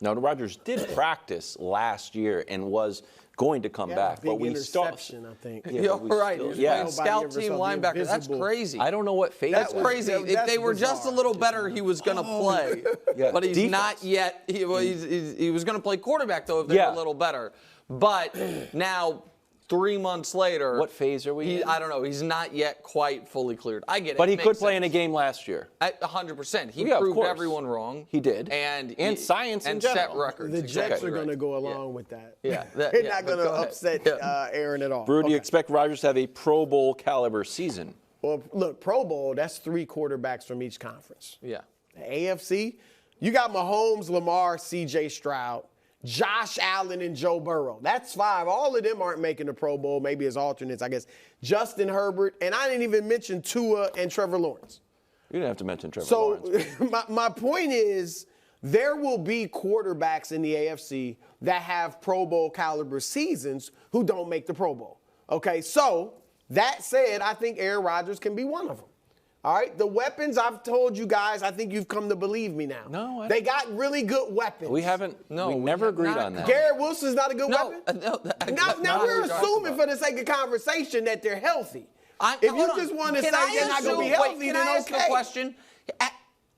Now, Rodgers did practice last year and was going to come back, but we interception, I think. Yeah, you're right. He was playing scout team linebacker. That's crazy. I don't know what phase. That's crazy. If they were just a little better, he was going to play. Yeah. But he's Defense. not yet. He was going to play quarterback, though, if they were a little better. But now, 3 months later. What phase are we in? I don't know. He's not yet quite fully cleared. I get it. But he It could makes play sense. in a game last year. 100%. He Yeah, of proved course. everyone wrong. He did. And science in and general. set records. The Jets Exactly are going to right. go along with that. Yeah. They're not going to go ahead. upset Aaron at all. Brew, do you expect Rodgers to have a Pro Bowl caliber season? Well, look, Pro Bowl, that's 3 quarterbacks from each conference. Yeah. The AFC, you got Mahomes, Lamar, C.J. Stroud, Josh Allen, and Joe Burrow. That's 5. All of them aren't making the Pro Bowl, maybe as alternates, I guess. Justin Herbert, and I didn't even mention Tua and Trevor Lawrence. You didn't have to mention Trevor So Lawrence. my point is there will be quarterbacks in the AFC that have Pro Bowl caliber seasons who don't make the Pro Bowl. Okay, so that said, I think Aaron Rodgers can be one of them. All right, the weapons I've told you guys, I think you've come to believe me now. No, they got really good weapons. We haven't. No, we we never have agreed not. on that. Garrett Wilson's not a good weapon. Now we're talking assuming about. for the sake of conversation that they're healthy. If Hold you on. just want to say Can I they're not going to be assume- healthy, wait, then can I ask okay. a question?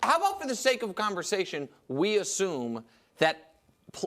How about for the sake of conversation, we assume that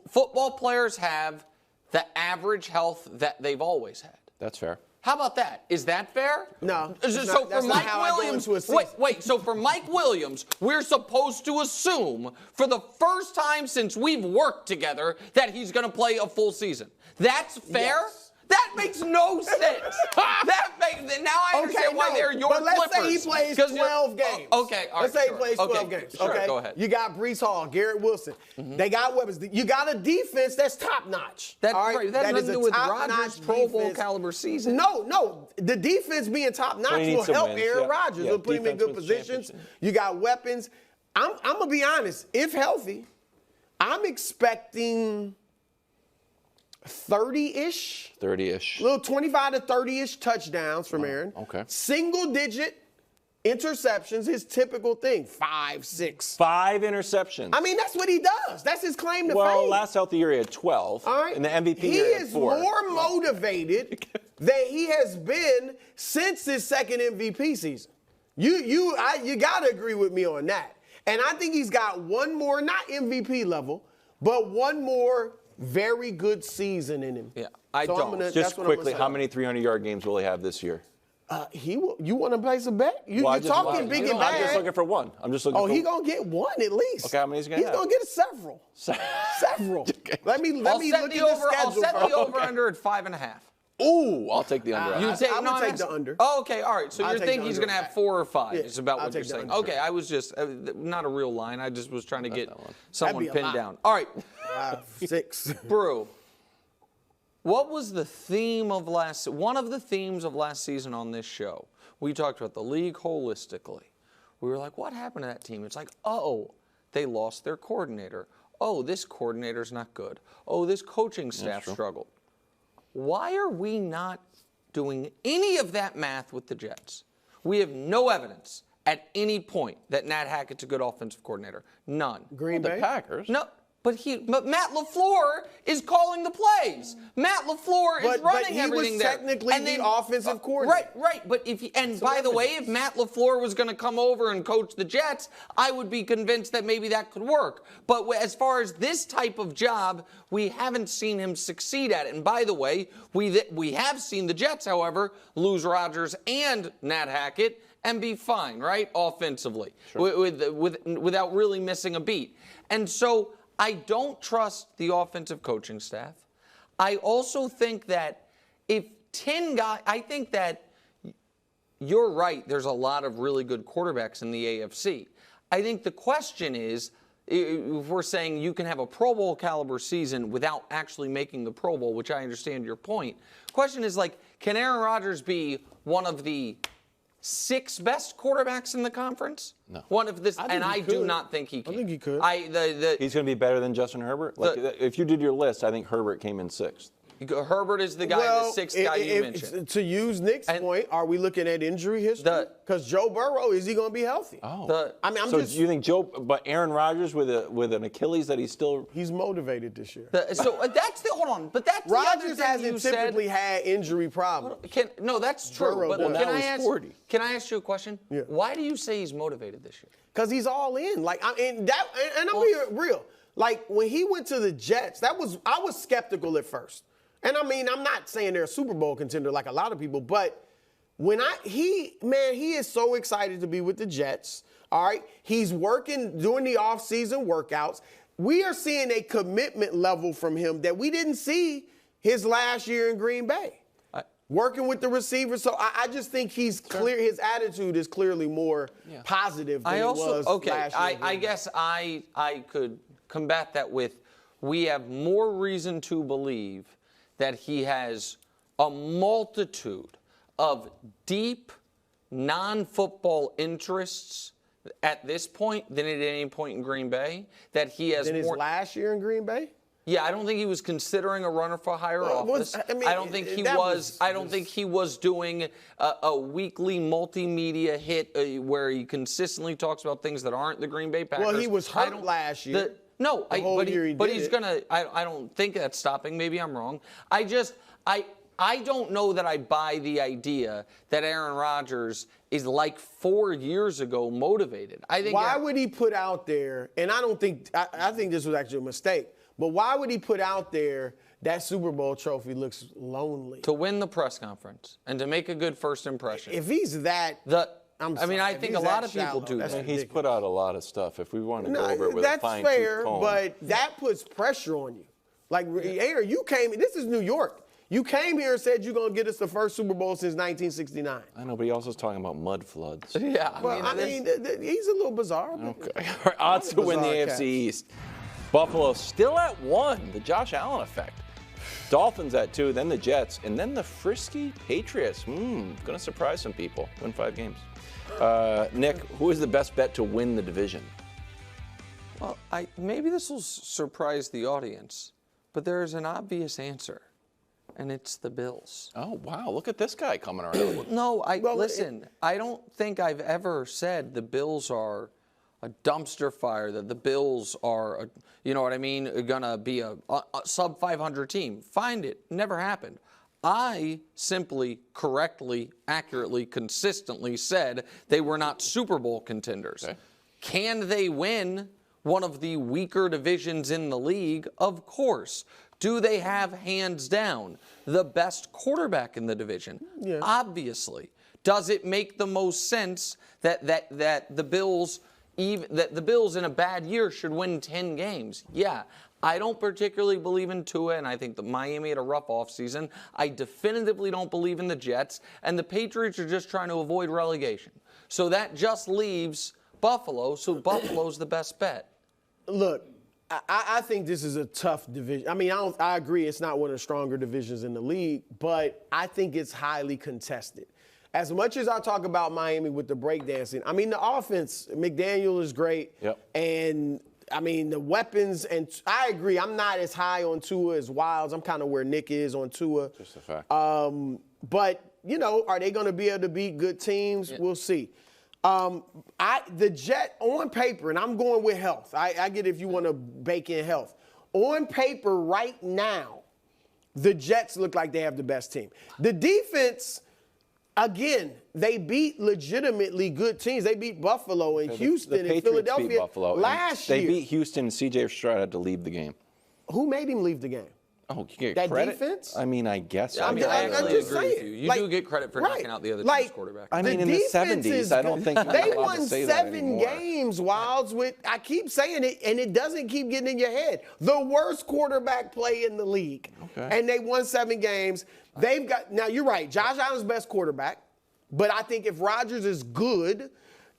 football players have the average health that they've always had? That's fair. How about that? Is that fair? No, So that's for not Mike how I go Williams, into a season. wait. So for Mike Williams, we're supposed to assume for the first time since we've worked together that he's going to play a full season. That's fair. Yes. That makes no sense. Now I understand why they're your but let's Clippers. say he plays 'Cause 12 games. Okay, all right. Let's say sure. he plays 12 Okay, games. Sure, Okay, go ahead. You got Brees Hall, Garrett Wilson. They got weapons. You got a defense that's top notch. That, all right, that has is nothing to a do with top-notch Rodgers' Pro Bowl defense. caliber season. No. The defense being top notch he needs will some help wins, Aaron yeah. Rodgers. Yeah, It'll put him in defense good wins positions. championship. You got weapons. I'm gonna be honest. If healthy, I'm expecting 30-ish. 30-ish. Little 25 to 30-ish touchdowns from Aaron. Okay. Single-digit interceptions, his typical thing. 5, 6. 5 interceptions. I mean, that's what he does. That's his claim to well, fame. last healthy year he had 12. All right. And the MVP he year he had is 4. more motivated than he has been since his second MVP season. You got to agree with me on that. And I think he's got one more, not MVP level, but one more very good season in him. Yeah, I don't. Just quickly, how many 300-yard games will he have this year? He will. You want to place a bet? You're talking big and I'm just bad. looking for one. I'm just looking for He gonna get one at least. Okay, how many is he gonna have? He's gonna get several. Several. Okay. Let me look at the schedule. I'll set the first. over-under at 5.5. Ooh, I'll take the under. You take, I would no, take I'm the asking- under. Oh, okay, all right. So I'll you take think the he's under. going to have 4 or 5 Yeah, is about I'll what you're take the saying. under. Okay, I was just, not a real line. I just was trying to get someone That'd be a pinned lot. down. All right, 5, 6. Brew. What was the theme of one of the themes of last season on this show? We talked about the league holistically. We were like, what happened to that team? It's like, oh, they lost their coordinator. Oh, this coordinator's not good. Oh, this coaching staff struggled. Why are we not doing any of that math with the Jets? We have no evidence at any point that Nat Hackett's a good offensive coordinator. None. Green Bay? The Packers. No, but Matt LaFleur is calling the plays. Matt LaFleur is running everything was there. technically the offensive coordinator. Right. But by the way, if Matt LaFleur was going to come over and coach the Jets, I would be convinced that maybe that could work. But as far as this type of job, we haven't seen him succeed at it. And by the way, we have seen the Jets, however, lose Rodgers and Nat Hackett and be fine, right, offensively, without really missing a beat. And so I don't trust the offensive coaching staff. I also think that if 10 guys, I think that you're right, there's a lot of really good quarterbacks in the AFC. I think the question is, if we're saying you can have a Pro Bowl caliber season without actually making the Pro Bowl, which I understand your point. Question is can Aaron Rodgers be one of the 6 best quarterbacks in the conference? No. One of this, I do could. not think he can. I think he could. He's going to be better than Justin Herbert? If you did your list, I think Herbert came in 6th. Herbert is the guy, the sixth guy you mentioned. To use Nick's point, are we looking at injury history? Because Joe Burrow, is he going to be healthy? Oh. Do you think but Aaron Rodgers with an Achilles that he's motivated this year. Hold on, but that's Rodgers the other thing hasn't typically had injury problems. No, that's true. Burrow But does. can I ask you a question? Yeah. Why do you say he's motivated this year? Because he's all in. Like, and I'm being real. Like, when he went to the Jets, I was skeptical at first. And I'm not saying they're a Super Bowl contender like a lot of people, but when he is so excited to be with the Jets. All right. He's working, doing the offseason workouts. We are seeing a commitment level from him that we didn't see his last year in Green Bay. Working with the receivers. So I just think he's clear. His attitude is clearly more positive than it was last year. I guess I could combat that with, we have more reason to believe that he has a multitude of deep non-football interests at this point than at any point in Green Bay. That he has his last year in Green Bay? Yeah, I don't think he was considering a runner for higher office. I don't think he was. I don't think he was doing a weekly multimedia hit where he consistently talks about things that aren't the Green Bay Packers. Well, he was hurt last year. But he's gonna. I don't think that's stopping. Maybe I'm wrong. I don't know that I buy the idea that Aaron Rodgers is like 4 years ago motivated. I think. Why would he put out there? And I don't think. I think this was actually a mistake. But why would he put out there that Super Bowl trophy looks lonely? To win the press conference and to make a good first impression. If he's that. I think a lot of people do that. He's put out a lot of stuff. If we want to go over it with a fine-tooth comb. That's fair, but that puts pressure on you. Like, Aaron, you came. This is New York. You came here and said you're going to get us the first Super Bowl since 1969. I know, but he also is talking about mud floods. Yeah. He's a little bizarre. Okay. Odds to win the AFC East. Buffalo still at 1, the Josh Allen effect. Dolphins at 2, then the Jets, and then the frisky Patriots. Going to surprise some people. Win 5 games. Nick, who is the best bet to win the division? Well, maybe this will surprise the audience, but there is an obvious answer, and it's the Bills. Oh, wow. Look at this guy coming around. No, listen, I don't think I've ever said the Bills are a dumpster fire, that the Bills are, going to be a sub 500 team. Find it. Never happened. I simply, correctly, accurately, consistently said they were not Super Bowl contenders. Okay. Can they win one of the weaker divisions in the league? Of course. Do they have, hands down, the best quarterback in the division? Yeah. Obviously. Does it make the most sense that the Bills, that the Bills in a bad year should win 10 games? Yeah. I don't particularly believe in Tua, and I think that Miami had a rough offseason. I definitively don't believe in the Jets, and the Patriots are just trying to avoid relegation. So that just leaves Buffalo, so Buffalo's the best bet. Look, I think this is a tough division. I agree it's not one of the stronger divisions in the league, but I think it's highly contested. As much as I talk about Miami with the breakdancing, the offense, McDaniel is great. Yep. And, the weapons, and I agree, I'm not as high on Tua as Wilds. I'm kind of where Nick is on Tua. Just a fact. But, are they going to be able to beat good teams? Yeah. We'll see. The Jet, on paper, and I'm going with health. I get if you want to bake in health. On paper right now, the Jets look like they have the best team. The defense, again, they beat legitimately good teams. They beat Buffalo and Houston and Philadelphia beat Buffalo, last year. They beat Houston, and C.J. Stroud had to leave the game. Who made him leave the game? Oh, you get that credit? Defense? I guess. I actually agree with you. You do get credit for knocking out the other team's quarterback. In the 70s, I don't think they won 7 games, Wilds, with, I keep saying it, and it doesn't keep getting in your head. The worst quarterback play in the league. Okay. And they won 7 games. They've got, now you're right, Josh Allen's best quarterback, but I think if Rodgers is good,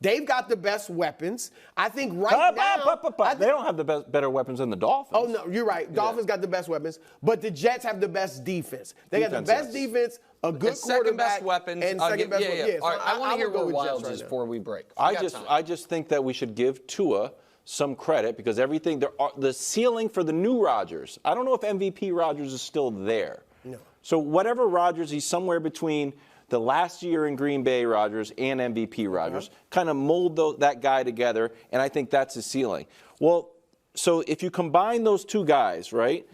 they've got the best weapons. I think now... they don't have the better weapons than the Dolphins. Oh, no, you're right. Dolphins got the best weapons, but the Jets have the best defense. They got the best defense, a good quarterback, second best weapons, and second best weapons. Yeah. All right, I want to hear where Wilds is before we break. I just think that we should give Tua some credit because the ceiling for the new Rodgers, I don't know if MVP Rodgers is still there. So whatever Rodgers, he's somewhere between the last year in Green Bay Rodgers and MVP Rodgers. Kind of mold that guy together, and I think that's his ceiling. Well, so if you combine those two guys, right?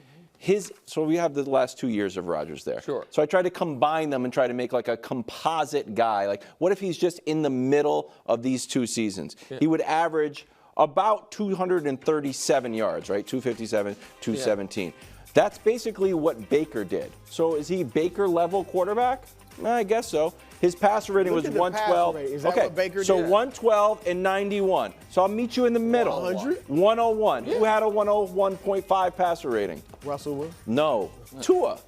So we have the last 2 years of Rodgers there. Sure. So I try to combine them and try to make like a composite guy. Like, what if he's just in the middle of these 2 seasons? Yeah. He would average about 237 yards, right? 257, 217. Yeah. That's basically what Baker did. So is he Baker-level quarterback? I guess so. His passer rating was 112. Is that what Baker did? So 112 and 91. So I'll meet you in the middle. 100? 101. Yeah. Who had a 101.5 passer rating? Russell Wilson? No. Tua.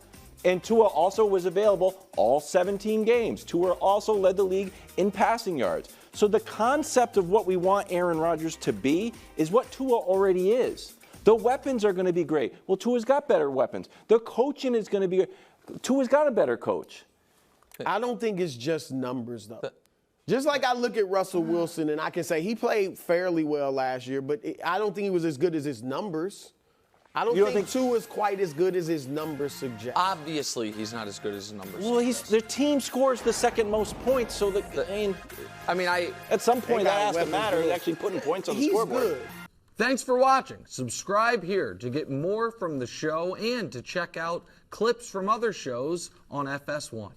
And Tua also was available all 17 games. Tua also led the league in passing yards. So the concept of what we want Aaron Rodgers to be is what Tua already is. The weapons are going to be great. Well, Tua's got better weapons. The coaching is going to be – Tua's got a better coach. I don't think it's just numbers, though. Just like I look at Russell Wilson and I can say he played fairly well last year, but I don't think he was as good as his numbers. I don't think Tua's quite as good as his numbers suggest. Obviously, he's not as good as his numbers suggest. Their team scores the second most points, so at some point that has to matter. He's actually putting points on the scoreboard. Good. Thanks for watching. Subscribe here to get more from the show and to check out clips from other shows on FS1.